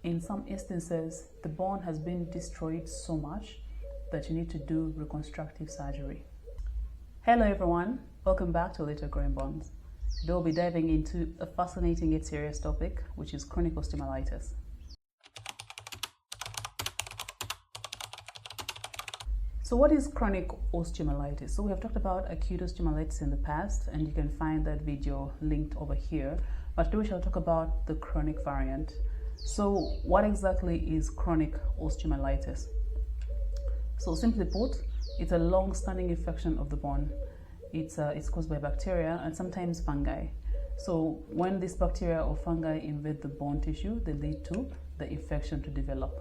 in some instances, the bone has been destroyed so much that you need to do reconstructive surgery. Hello everyone, welcome back to Little Growing Bones. Today we'll be diving into a fascinating yet serious topic, which is chronic osteomyelitis. So what is chronic osteomyelitis? So we have talked about acute osteomyelitis in the past, and you can find that video linked over here. But today we shall talk about the chronic variant. So what exactly is chronic osteomyelitis? So simply put, it's a long-standing infection of the bone. It's caused by bacteria and sometimes fungi. So when this bacteria or fungi invade the bone tissue, they lead to the infection to develop.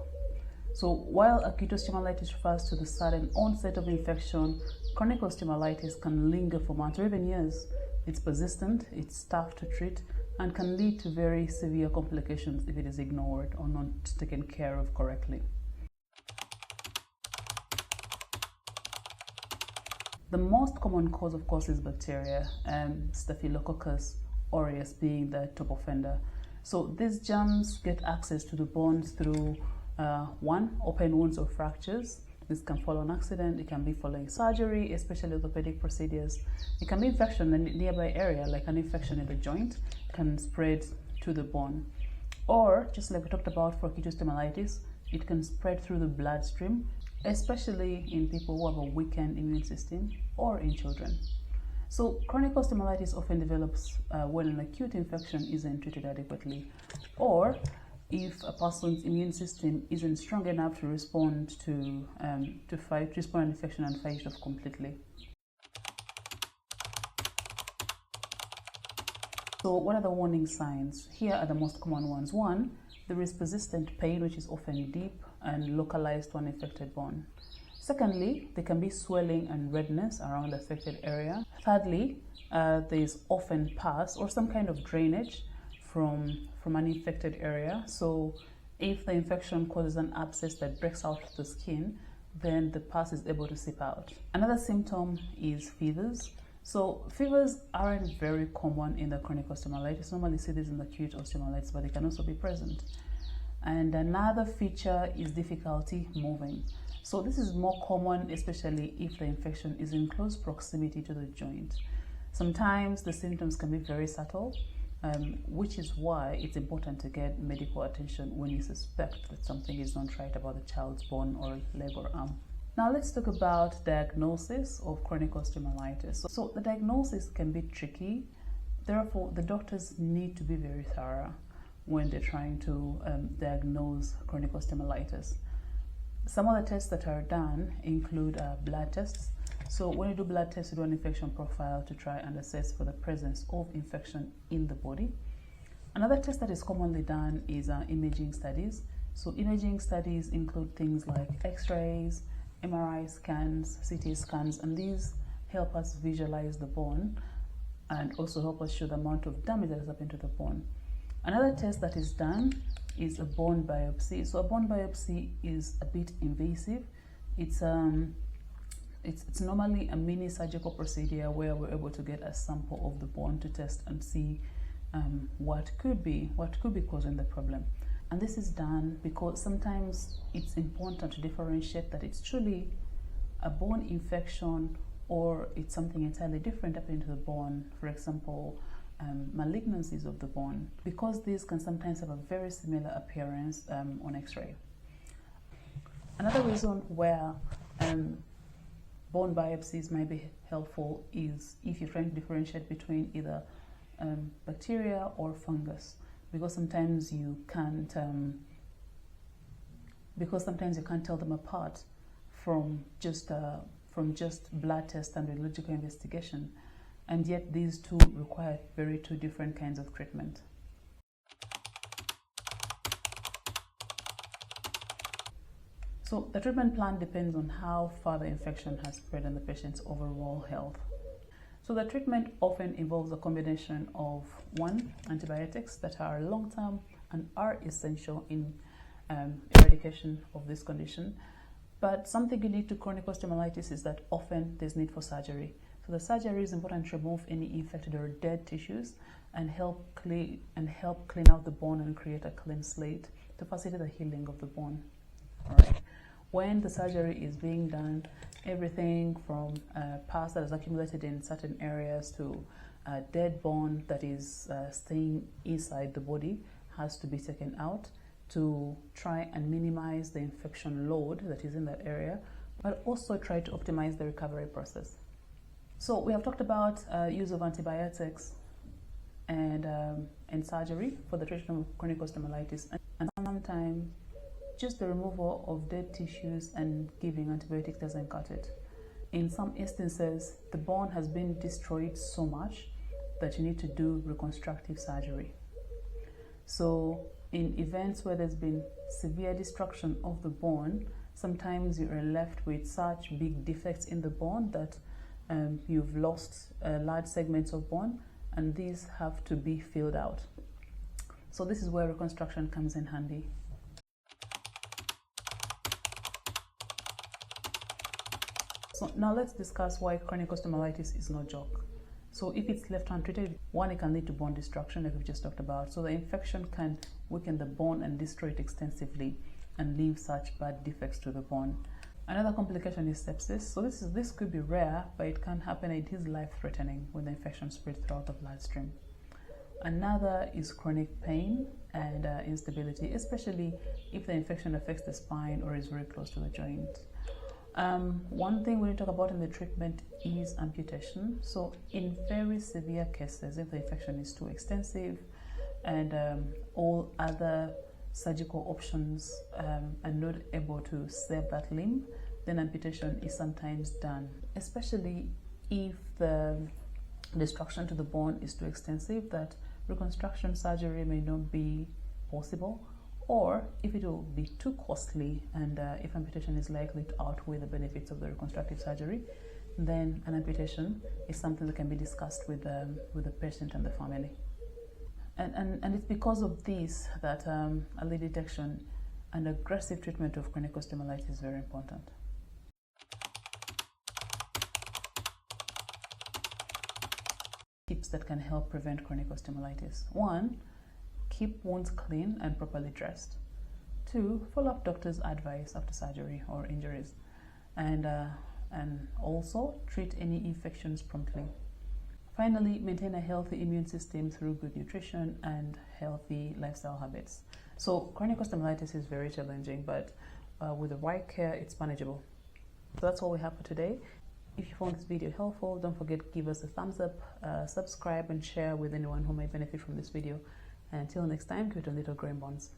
So while acute osteomyelitis refers to the sudden onset of infection, chronic osteomyelitis can linger for months or even years. It's persistent, it's tough to treat, and can lead to very severe complications if it is ignored or not taken care of correctly. The most common cause, of course, is bacteria, Staphylococcus aureus being the top offender. So these germs get access to the bones through one, open wounds or fractures. This can follow an accident, it can be following surgery, especially orthopedic procedures. It can be infection in a nearby area, like an infection in the joint, can spread to the bone. Or, just like we talked about for acute osteomyelitis, it can spread through the bloodstream, especially in people who have a weakened immune system or in children. So chronic osteomyelitis often develops when an acute infection isn't treated adequately, or if a person's immune system isn't strong enough to respond to respond an infection and fight it off completely. So what are the warning signs? Here are the most common ones. One, there is persistent pain, which is often deep and localized to an infected bone. Secondly, there can be swelling and redness around the affected area. Thirdly, there is often pus or some kind of drainage from an infected area. So if the infection causes an abscess that breaks out the skin, then the pus is able to seep out. Another symptom is fevers. So fevers aren't very common in the chronic osteomyelitis. Normally see this in the acute osteomyelitis, but they can also be present. And another feature is difficulty moving. So this is more common, especially if the infection is in close proximity to the joint. Sometimes the symptoms can be very subtle, which is why it's important to get medical attention when you suspect that something is not right about the child's bone or leg or arm. Now let's talk about diagnosis of chronic osteomyelitis. So the diagnosis can be tricky. Therefore, the doctors need to be very thorough when they're trying to diagnose chronic osteomyelitis. Some of the tests that are done include blood tests. So when you do blood tests, you do an infection profile to try and assess for the presence of infection in the body. Another test that is commonly done is imaging studies. So imaging studies include things like X-rays, MRI scans, CT scans, and these help us visualize the bone and also help us show the amount of damage that has happened to the bone. Another test that is done is a bone biopsy. So a bone biopsy is a bit invasive. It's normally a mini surgical procedure where we're able to get a sample of the bone to test and see what could be causing the problem. And this is done because sometimes it's important to differentiate that it's truly a bone infection or it's something entirely different happening to the bone. For example, malignancies of the bone, because these can sometimes have a very similar appearance on X-ray. Another reason where bone biopsies might be helpful is if you're trying to differentiate between either bacteria or fungus, because sometimes you can't tell them apart from just blood test and radiological investigation, and yet these two require two different kinds of treatment. So the treatment plan depends on how far the infection has spread and the patient's overall health. So the treatment often involves a combination of one, antibiotics that are long-term and are essential in eradication of this condition. But something unique to chronic osteomyelitis is that often there's need for surgery. For the surgery, it's important to remove any infected or dead tissues and help clean out the bone and create a clean slate to facilitate the healing of the bone. All right. When the surgery is being done, everything from pus that is accumulated in certain areas to dead bone that is staying inside the body has to be taken out to try and minimize the infection load that is in that area, but also try to optimize the recovery process. So we have talked about use of antibiotics and surgery for the treatment of chronic osteomyelitis, and sometimes just the removal of dead tissues and giving antibiotics doesn't cut it. In some instances, the bone has been destroyed so much that you need to do reconstructive surgery. So in events where there's been severe destruction of the bone, sometimes you are left with such big defects in the bone that you've lost large segments of bone, and these have to be filled out. So this is where reconstruction comes in handy. So now let's discuss why chronic osteomyelitis is no joke. So if it's left untreated, one, it can lead to bone destruction, like we've just talked about. So the infection can weaken the bone and destroy it extensively and leave such bad defects to the bone. Another complication is sepsis. So this could be rare, but it can happen. It is life-threatening when the infection spreads throughout the bloodstream. Another is chronic pain and instability, especially if the infection affects the spine or is very close to the joint. One thing we need to talk about in the treatment is amputation. So in very severe cases, if the infection is too extensive and all other surgical options are not able to save that limb, then amputation is sometimes done, especially if the destruction to the bone is too extensive that reconstruction surgery may not be possible, or if it will be too costly and if amputation is likely to outweigh the benefits of the reconstructive surgery, then an amputation is something that can be discussed with the patient and the family. And it's because of this that early detection and aggressive treatment of chronic osteomyelitis is very important. Tips that can help prevent chronic osteomyelitis. 1, keep wounds clean and properly dressed. 2, follow up doctor's advice after surgery or injuries. And also treat any infections promptly. Finally, maintain a healthy immune system through good nutrition and healthy lifestyle habits. So chronic osteomyelitis is very challenging, but with the right care, it's manageable. So that's all we have for today. If you found this video helpful, don't forget to give us a thumbs up, subscribe, and share with anyone who might benefit from this video. And until next time, keep it on little growing bonds.